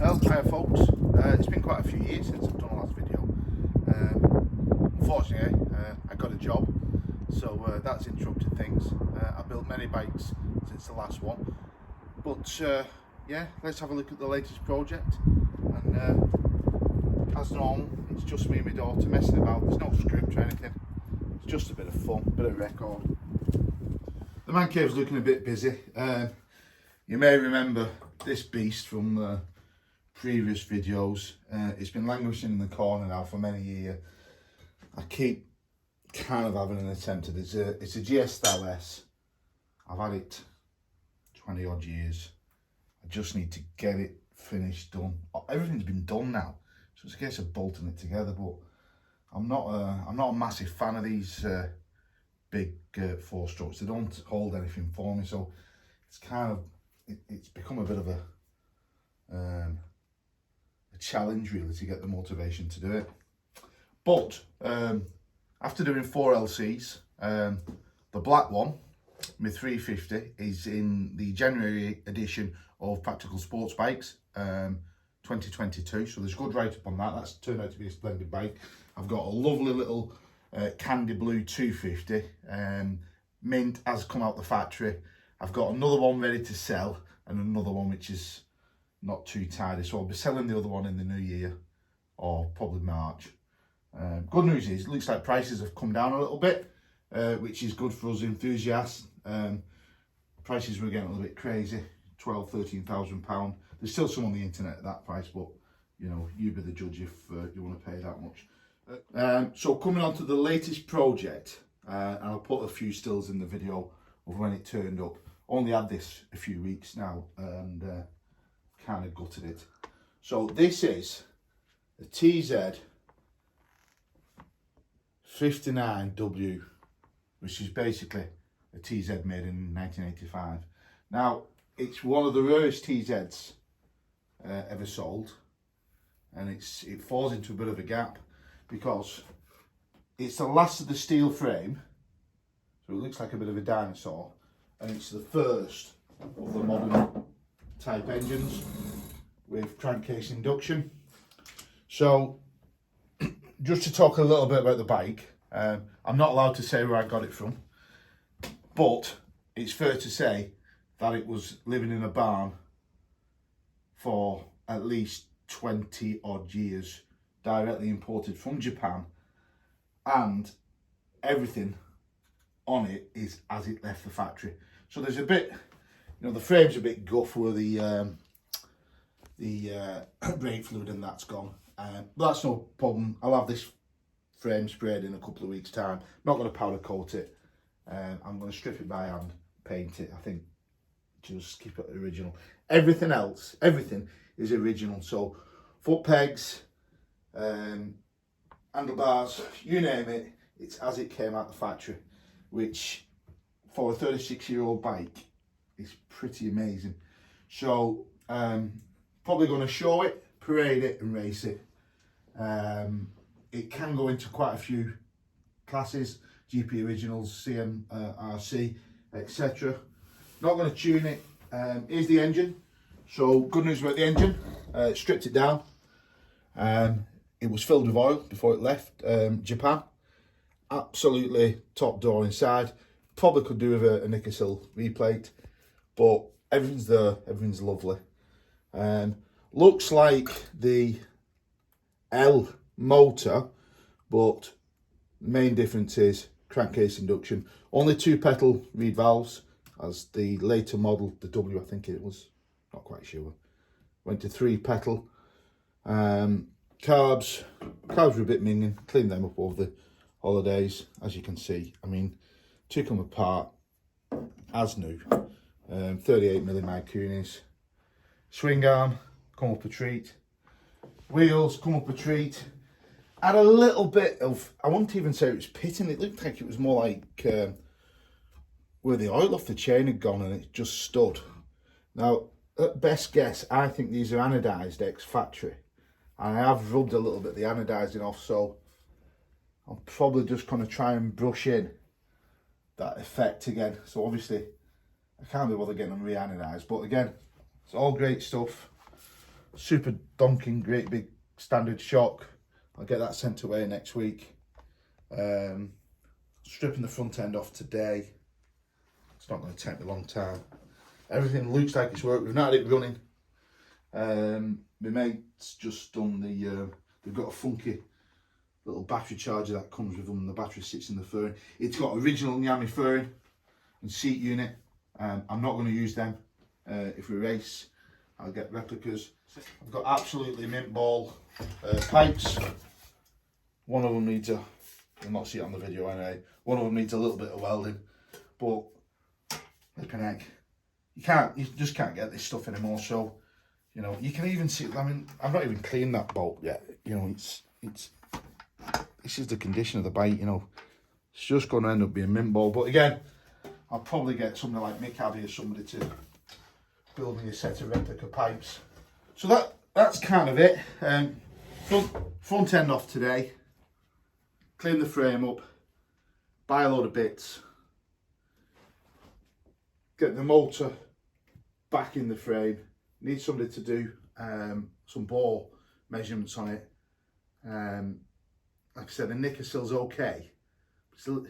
Well, hi folks, it's been quite a few years since I've done a last video. Unfortunately, I got a job, so that's interrupted things. I've built many bikes since the last one, but yeah, let's have a look at the latest project. And as normal, it's just me and my daughter messing about. There's no script or anything, it's just a bit of fun, a bit of record. The man cave's looking a bit busy. You may remember this beast from previous videos. It's been languishing in the corner now for many years. I keep kind of having an attempt at it. It's a GS Style S. I've had it 20 odd years. I just need to get it finished, done. Everything's been done now, so it's a case of bolting it together. But I'm not a massive fan of these big four strokes. They don't hold anything for me, so it's kind of it's become a bit of a challenge really to get the motivation to do it. But after doing 4 LCs, the black one, my 350, is in the January edition of Practical Sports Bikes 2022, so there's good write up on that. That's turned out to be a splendid bike. I've got a lovely little candy blue 250, mint has come out the factory. I've got another one ready to sell and another one which is not too tidy, so I'll be selling the other one in the new year or probably March. Good news is it looks like prices have come down a little bit, which is good for us enthusiasts. Prices were getting a little bit crazy, £12,000–13,000. There's still some on the internet at that price, but you know, you be the judge if you want to pay that much. So coming on to the latest project, and I'll put a few stills in the video of when it turned up. Only had this a few weeks now and kind of gutted it. So this is a TZ 59W, which is basically a TZ made in 1985. Now, it's one of the rarest TZs ever sold, and it falls into a bit of a gap because it's the last of the steel frame, so it looks like a bit of a dinosaur, and it's the first of the modern type engines with crankcase induction. So just to talk a little bit about the bike, I'm not allowed to say where I got it from, but it's fair to say that it was living in a barn for at least 20 odd years, directly imported from Japan, and everything on it is as it left the factory. So there's a bit, you know, the frame's a bit guff where the brake fluid and that's gone. But that's no problem. I'll have this frame sprayed in a couple of weeks' time. Not going to powder coat it. I'm going to strip it by hand, paint it. I think just keep it original. Everything else, everything is original. So foot pegs, handlebars, you name it, it's as it came out the factory, which for a 36-year-old bike is pretty amazing. So probably going to show it, parade it and race it. It can go into quite a few classes, GP Originals, CMRC, etc. Not going to tune it. Here's the engine. So good news about the engine, stripped it down. It was filled with oil before it left Japan. Absolutely top door inside. Probably could do with a Nikasil replate, but everything's there, everything's lovely. Looks like the L motor, but the main difference is crankcase induction. Only 2 petal reed valves, as the later model, the W I think it was, not quite sure, went to 3 petal. Carbs were a bit minging, cleaned them up over the holidays, as you can see. I mean, took them apart as new. 38mm Kunis. Swing arm, come up a treat. Wheels, come up a treat. Had a little bit of, I wouldn't even say it was pitting, it looked like it was more like where the oil off the chain had gone and it just stood. Now, at best guess, I think these are anodised ex-factory. And I have rubbed a little bit of the anodising off, so I'm probably just going to try and brush in that effect again. So obviously, I can't be bothered getting them re-anodised, but again, it's all great stuff. super donking, great big standard shock. I'll get that sent away next week. Stripping the front end off today. It's not going to take me a long time. Everything looks like it's worked. We've not had it running. My mate's just done the, they've got a funky little battery charger that comes with them, and the battery sits in the fairing. It's got original Yamaha fairing and seat unit. I'm not going to use them if we race. I'll get replicas. I've got absolutely mint ball pipes. One of them needs a, you'll not see it on the video anyway, one of them needs a little bit of welding, but flipping heck, you just can't get this stuff anymore. So, you know, you can even see, I mean, I've not even cleaned that bolt yet. You know, this is the condition of the bike, you know. It's just going to end up being mint ball. But again, I'll probably get somebody like Mick Abbey or somebody to build me a set of replica pipes. So that's kind of it. Front end off today. Clean the frame up. Buy a load of bits. Get the motor back in the frame. Need somebody to do some bore measurements on it. Like I said, the nicker sill's okay. Still,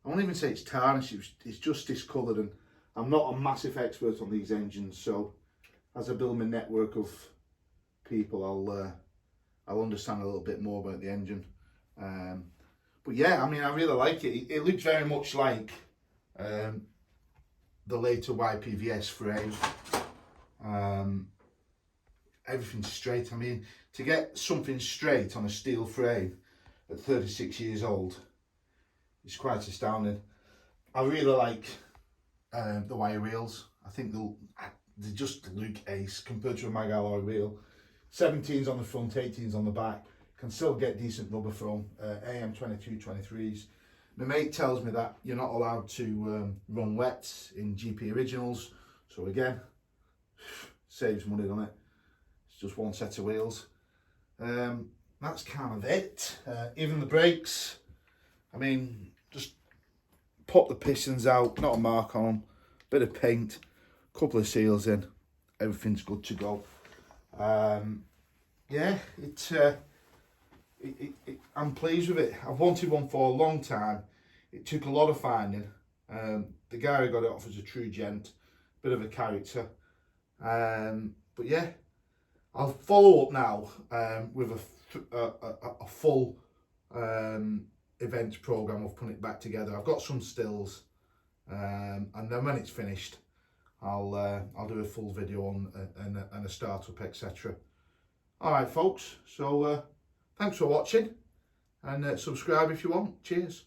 I won't even say it's tarnished, it's just discoloured, and I'm not a massive expert on these engines, so as I build my network of people, I'll understand a little bit more about the engine. But yeah, I mean, I really like it. It looks very much like the later YPVS frame. Everything's straight. I mean, to get something straight on a steel frame at 36 years old, it's quite astounding. I really like the wire wheels. I think they just look ace compared to a mag alloy wheel. 17s on the front, 18s on the back. Can still get decent rubber from AM 2223s. My mate tells me that you're not allowed to run wets in GP originals. So again, saves money on it. It's just one set of wheels. That's kind of it. Even the brakes, I mean, just pop the pistons out, not a mark on them, bit of paint, couple of seals in, everything's good to go. Yeah, I'm pleased with it. I've wanted one for a long time. It took a lot of finding. The guy who got it off was a true gent, bit of a character. But yeah, I'll follow up now with a full events program of putting it back together. I've got some stills, and then when it's finished, I'll do a full video on and a startup, etc. All right, folks. So thanks for watching, and subscribe if you want. Cheers.